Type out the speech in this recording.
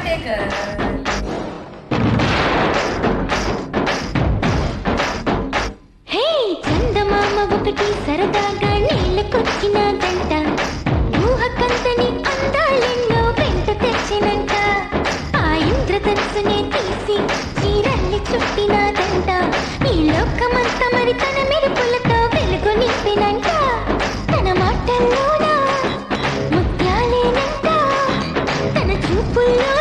Taker. హే చందమామ ఒకటి సరదాగా నీళ్ళకొచ్చిన గంట ఊహకంతని అందాలెన్నో వెంట తెచ్చినంట ఆ ఇంద్రధనుసునే తీసి చీరల్ని చుట్టినాదంట ఈ లోకమంతా మరి తన మెరుపులతో వెలుగు నింపినంట తన మాటల్లోనా ముత్యాలేనంట తన చూపుల్లో